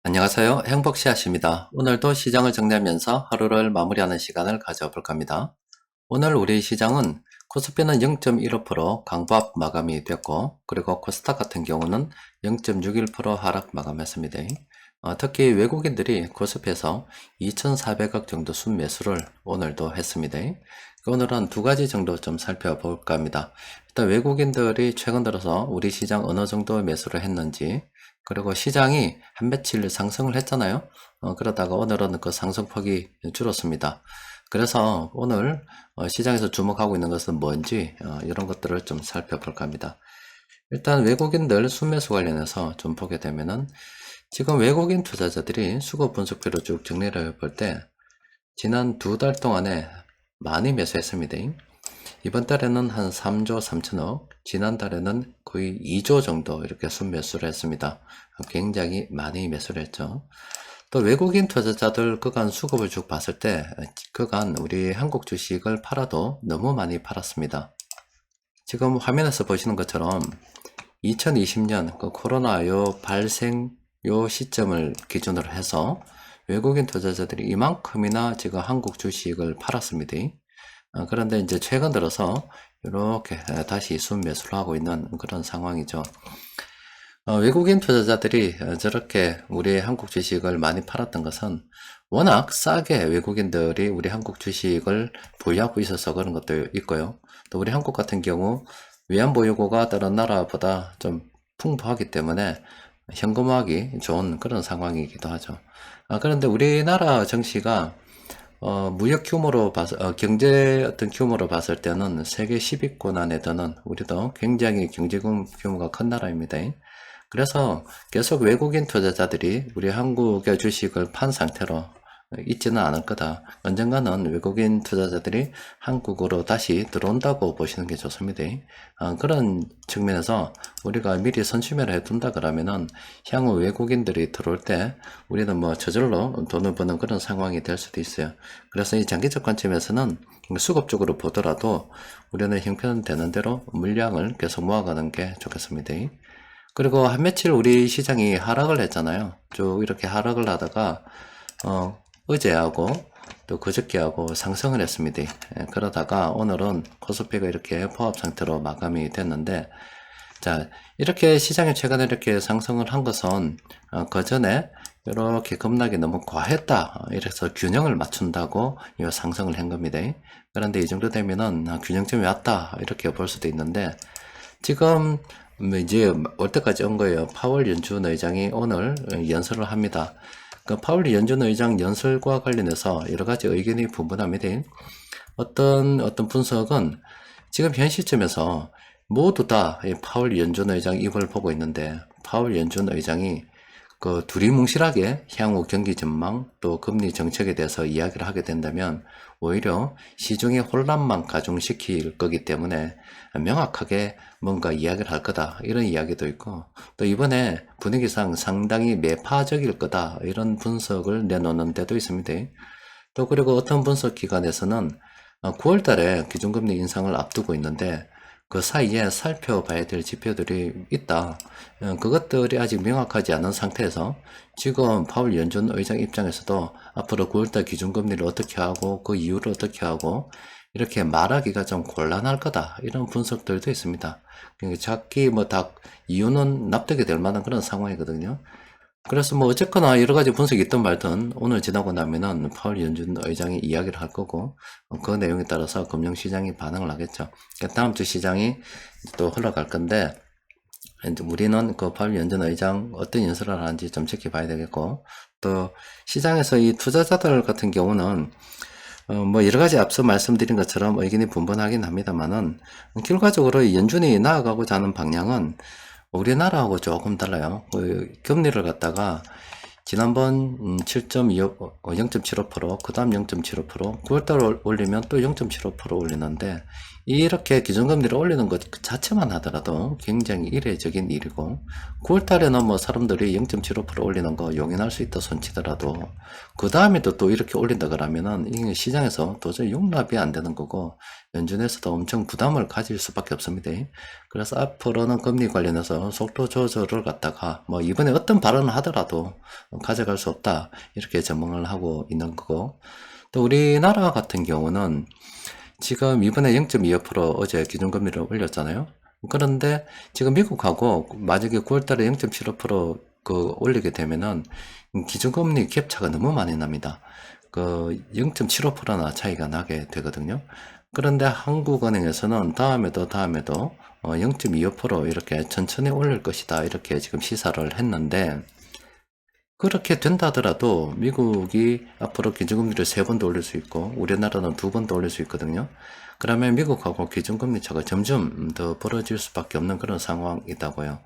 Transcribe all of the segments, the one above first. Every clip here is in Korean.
안녕하세요. 행복씨앗입니다. 오늘도 시장을 정리하면서 하루를 마무리하는 시간을 가져볼까 합니다. 오늘 우리 시장은 코스피는 0.15% 강보합 마감이 됐고, 그리고 코스닥 같은 경우는 0.61% 하락 마감했습니다. 특히 외국인들이 코스피에서 2,400억 정도 순매수를 오늘도 했습니다. 오늘은 두 가지 정도 좀 살펴볼까 합니다. 일단 외국인들이 최근 들어서 우리 시장 어느 정도 매수를 했는지, 그리고 시장이 한 며칠 상승을 했잖아요. 그러다가 오늘은 그 상승폭이 줄었습니다. 그래서 오늘 시장에서 주목하고 있는 것은 뭔지 이런 것들을 좀 살펴볼까 합니다. 일단 외국인들 순매수 관련해서 좀 보게 되면은 지금 외국인 투자자들이 수급 분석표를 쭉 정리를 해볼 때 지난 두 달 동안에 많이 매수했습니다. 이번 달에는 한 3조 3천억, 지난달에는 거의 2조 정도 이렇게 순매수를 했습니다. 굉장히 많이 매수를 했죠. 또 외국인 투자자들 그간 수급을 쭉 봤을 때 그간 우리 한국 주식을 팔아도 너무 많이 팔았습니다. 지금 화면에서 보시는 것처럼 2020년 그 코로나 요 발생 요 시점을 기준으로 해서 외국인 투자자들이 이만큼이나 지금 한국 주식을 팔았습니다. 그런데 이제 최근 들어서 이렇게 다시 순매수를 하고 있는 그런 상황이죠. 외국인 투자자들이 저렇게 우리 한국 주식을 많이 팔았던 것은 워낙 싸게 외국인들이 우리 한국 주식을 보유하고 있어서 그런 것도 있고요. 또 우리 한국 같은 경우 외환보유고가 다른 나라보다 좀 풍부하기 때문에 현금화하기 좋은 그런 상황이기도 하죠. 그런데 우리나라 정시가 무역 규모로 경제 어떤 규모로 봤을 때는 세계 10위권 안에 드는 우리도 굉장히 경제 규모가 큰 나라입니다. 그래서 계속 외국인 투자자들이 우리 한국의 주식을 판 상태로 있지는 않을 거다. 언젠가는 외국인 투자자들이 한국으로 다시 들어온다고 보시는 게 좋습니다. 그런 측면에서 우리가 미리 선심해를 해둔다 그러면은 향후 외국인들이 들어올 때 우리는 뭐 저절로 돈을 버는 그런 상황이 될 수도 있어요. 그래서 이 장기적 관점에서는 수급적으로 보더라도 우리는 형편되는 대로 물량을 계속 모아가는 게 좋겠습니다. 그리고 한 며칠 우리 시장이 하락을 했잖아요. 쭉 이렇게 하락을 하다가 어제하고 또 그저께하고 상승을 했습니다. 그러다가 오늘은 코스피가 이렇게 포합 상태로 마감이 됐는데, 자, 이렇게 시장이 최근에 이렇게 상승을 한 것은 그 전에 이렇게 급락이 너무 과했다. 이래서 균형을 맞춘다고 이 상승을 한 겁니다. 그런데 이 정도 되면은 균형점이 왔다. 이렇게 볼 수도 있는데, 지금 이제 올 때까지 온 거예요. 파월 연준 의장이 오늘 연설을 합니다. 그 파월 연준 의장 연설과 관련해서 여러 가지 의견이 분분합니다. 어떤 분석은 지금 현 시점에서 모두 다 파월 연준 의장 입을 보고 있는데, 파월 연준 의장이 그 두리뭉실하게 향후 경기 전망 또 금리 정책에 대해서 이야기를 하게 된다면 오히려 시중의 혼란만 가중시킬 거기 때문에 명확하게 뭔가 이야기를 할 거다, 이런 이야기도 있고, 또 이번에 분위기상 상당히 매파적일 거다, 이런 분석을 내놓는 데도 있습니다. 또 그리고 어떤 분석 기관에서는 9월 달에 기준금리 인상을 앞두고 있는데 그 사이에 살펴봐야 될 지표들이 있다. 그것들이 아직 명확하지 않은 상태에서 지금 파월 연준 의장 입장에서도 앞으로 9월달 기준금리를 어떻게 하고 그 이유를 어떻게 하고 이렇게 말하기가 좀 곤란할 거다, 이런 분석들도 있습니다. 그러니까 자기 다 이유는 납득이 될 만한 그런 상황이거든요. 그래서 뭐 어쨌거나 여러 가지 분석이 있든 말든 오늘 지나고 나면은 파월 연준 의장이 이야기를 할 거고, 그 내용에 따라서 금융시장이 반응을 하겠죠. 그러니까 다음 주 시장이 또 흘러갈 건데, 이제 우리는 그 파월 연준 의장 어떤 연설을 하는지 좀 지켜봐야 되겠고, 또 시장에서 이 투자자들 같은 경우는 뭐 여러 가지 앞서 말씀드린 것처럼 의견이 분분하긴 합니다만은 결과적으로 연준이 나아가고자 하는 방향은 우리나라하고 조금 달라요. 그 금리를 갖다가 지난번 7.25, 0.75%, 그 다음 0.75%, 9월달 올리면 또 0.75% 올리는데, 이렇게 기준금리를 올리는 것 자체만 하더라도 굉장히 이례적인 일이고 9월 달에는 뭐 사람들이 0.75% 올리는 거 용인할 수 있다 손치더라도 그 다음에도 또 이렇게 올린다 그러면은 이 시장에서 도저히 용납이 안 되는 거고 연준에서도 엄청 부담을 가질 수밖에 없습니다. 그래서 앞으로는 금리 관련해서 속도 조절을 갖다가 뭐 이번에 어떤 발언을 하더라도 가져갈 수 없다 이렇게 전망을 하고 있는 거고, 또 우리나라 같은 경우는 지금 이번에 0.25% 어제 기준금리를 올렸잖아요. 그런데 지금 미국하고 만약에 9월달에 0.75% 올리게 되면은 기준금리 갭차가 너무 많이 납니다. 0.75%나 차이가 나게 되거든요. 그런데 한국은행에서는 다음에도 0.25% 이렇게 천천히 올릴 것이다 이렇게 지금 시사를 했는데, 그렇게 된다 하더라도 미국이 앞으로 기준금리를 3번 더 올릴 수 있고 우리나라는 2번 더 올릴 수 있거든요. 그러면 미국하고 기준금리 차가 점점 더 벌어질 수밖에 없는 그런 상황이다고요.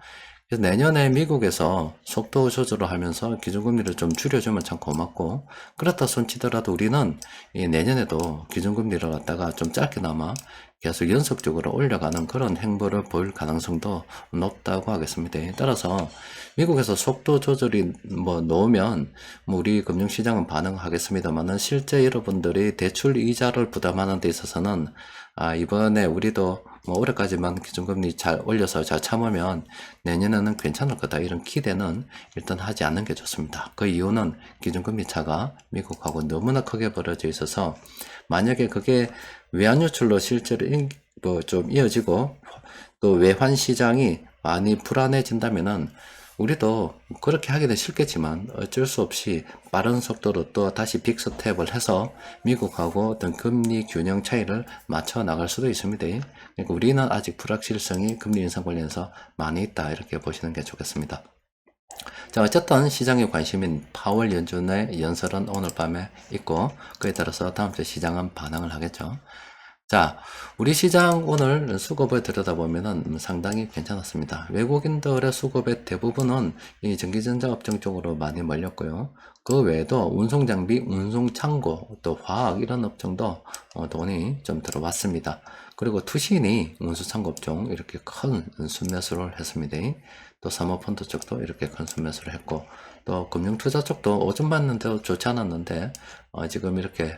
그래서 내년에 미국에서 속도 조절을 하면서 기준금리를 좀 줄여주면 참 고맙고, 그렇다 손치더라도 우리는 이 내년에도 기준금리를 갖다가 좀 짧게나마 계속 연속적으로 올려가는 그런 행보를 보일 가능성도 높다고 하겠습니다. 따라서 미국에서 속도 조절이 뭐 놓으면 뭐 우리 금융시장은 반응하겠습니다만은 실제 여러분들이 대출 이자를 부담하는 데 있어서는 이번에 우리도 뭐 올해까지만 기준금리 잘 올려서 잘 참으면 내년에는 괜찮을 거다 이런 기대는 일단 하지 않는 게 좋습니다. 그 이유는 기준금리 차가 미국하고 너무나 크게 벌어져 있어서 만약에 그게 외환유출로 실제로 뭐 좀 이어지고 또 외환 시장이 많이 불안해진다면은 우리도 그렇게 하기는 싫겠지만 어쩔 수 없이 빠른 속도로 또 다시 빅스텝을 해서 미국하고 어떤 금리 균형 차이를 맞춰 나갈 수도 있습니다. 그러니까 우리는 아직 불확실성이 금리 인상 관련해서 많이 있다 이렇게 보시는 게 좋겠습니다. 자, 어쨌든 시장의 관심인 파월 연준의 연설은 오늘 밤에 있고 그에 따라서 다음 주 시장은 반응을 하겠죠. 자, 우리 시장 오늘 수급을 들여다보면은 상당히 괜찮았습니다. 외국인들의 수급의 대부분은 이 전기전자 업종 쪽으로 많이 몰렸고요. 그 외에도 운송장비, 운송창고, 또 화학 이런 업종도 돈이 좀 들어왔습니다. 그리고 투신이 운수창고 업종 이렇게 큰 순매수를 했습니다. 또 사모펀드 쪽도 이렇게 큰 순매수를 했고, 또 금융투자 쪽도 오전 봤는데도 좋지 않았는데 지금 이렇게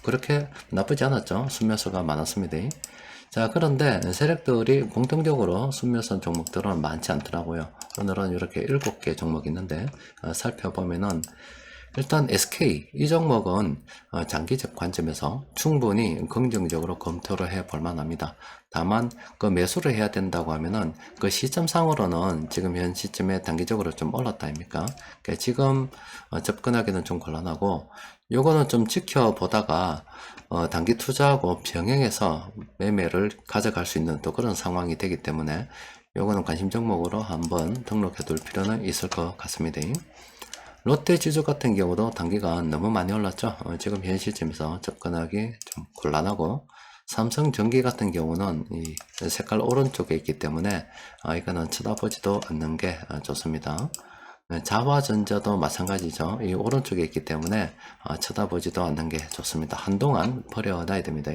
그렇게 나쁘지 않았죠. 순매수가 많았습니다. 자, 그런데 세력들이 공통적으로 순매수한 종목들은 많지 않더라고요. 오늘은 이렇게 7개 종목이 있는데 살펴보면은 일단 SK 이 종목은 장기적 관점에서 충분히 긍정적으로 검토를 해 볼 만합니다. 다만 그 매수를 해야 된다고 하면은 그 시점상으로는 지금 현 시점에 단기적으로 좀 올랐다 아닙니까? 그러니까 지금 접근하기는 좀 곤란하고, 요거는 좀 지켜보다가 단기 투자하고 병행해서 매매를 가져갈 수 있는 또 그런 상황이 되기 때문에 요거는 관심 종목으로 한번 등록해 둘 필요는 있을 것 같습니다. 롯데지주 같은 경우도 단기간 너무 많이 올랐죠. 지금 현 시점에서 접근하기 좀 곤란하고, 삼성전기 같은 경우는 이 색깔 오른쪽에 있기 때문에 이거는 쳐다보지도 않는 게 좋습니다. 자화전자도 마찬가지죠. 이 오른쪽에 있기 때문에 쳐다보지도 않는 게 좋습니다. 한동안 버려놔야 됩니다.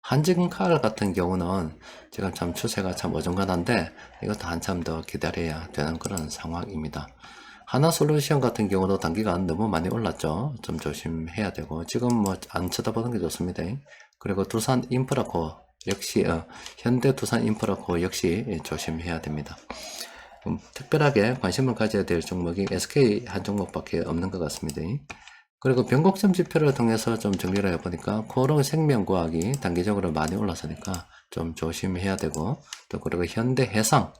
한진칼 같은 경우는 지금 참 추세가 참 어중간한데 이것도 한참 더 기다려야 되는 그런 상황입니다. 하나솔루션 같은 경우도 단기간 너무 많이 올랐죠. 좀 조심해야 되고, 지금 뭐 안 쳐다보는 게 좋습니다. 그리고 두산 인프라코 역시 현대 두산 인프라코 역시 조심해야 됩니다. 특별하게 관심을 가져야 될 종목이 SK 한 종목밖에 없는 것 같습니다. 그리고 변곡점 지표를 통해서 좀 정리를 해보니까 코오롱 생명과학이 단기적으로 많이 올라서니까 좀 조심해야 되고, 또 그리고 현대해상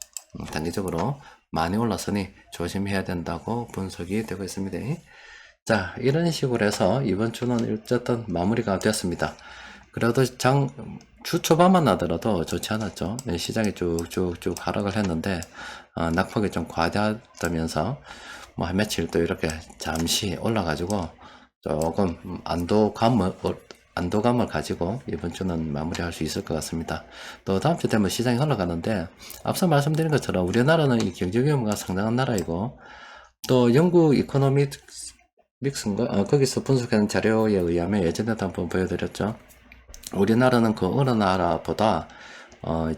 단기적으로 많이 올랐으니 조심해야 된다고 분석이 되고 있습니다. 자, 이런 식으로 해서 이번 주는 어쨌든 마무리가 되었습니다. 그래도 주 초반만 하더라도 좋지 않았죠. 시장이 쭉쭉쭉 하락을 했는데 낙폭이 좀 과다하다면서 뭐 한 며칠 또 이렇게 잠시 올라가지고 조금 안도감을 가지고 이번 주는 마무리할 수 있을 것 같습니다. 또 다음 주 되면 시장이 흘러가는데 앞서 말씀드린 것처럼 우리나라는 이 경제 규모가 상당한 나라이고, 또 영국 이코노믹스인가 거기서 분석한 자료에 의하면 예전에도 한번 보여드렸죠. 우리나라는 그 어느 나라보다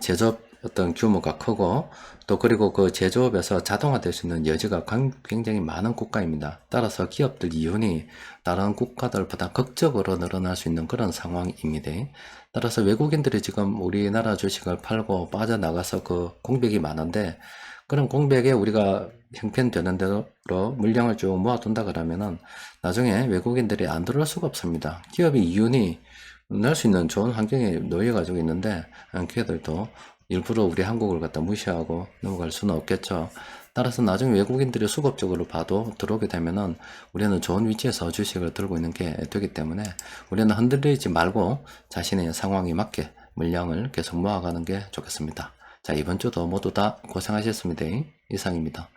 제조업 어떤 규모가 크고 또 그리고 그 제조업에서 자동화될 수 있는 여지가 굉장히 많은 국가입니다. 따라서 기업들 이윤이 다른 국가들보다 극적으로 늘어날 수 있는 그런 상황입니다. 따라서 외국인들이 지금 우리나라 주식을 팔고 빠져나가서 그 공백이 많은데 그런 공백에 우리가 형편되는 대로 물량을 쭉 모아둔다 그러면은 나중에 외국인들이 안 들어올 수가 없습니다. 기업의 이윤이 낼 수 있는 좋은 환경에 놓여 가지고 있는데 걔들도 일부러 우리 한국을 갖다 무시하고 넘어갈 수는 없겠죠. 따라서 나중에 외국인들이 수급적으로 봐도 들어오게 되면은 우리는 좋은 위치에서 주식을 들고 있는 게 되기 때문에 우리는 흔들리지 말고 자신의 상황에 맞게 물량을 계속 모아가는 게 좋겠습니다. 자, 이번 주도 모두 다 고생하셨습니다. 이상입니다.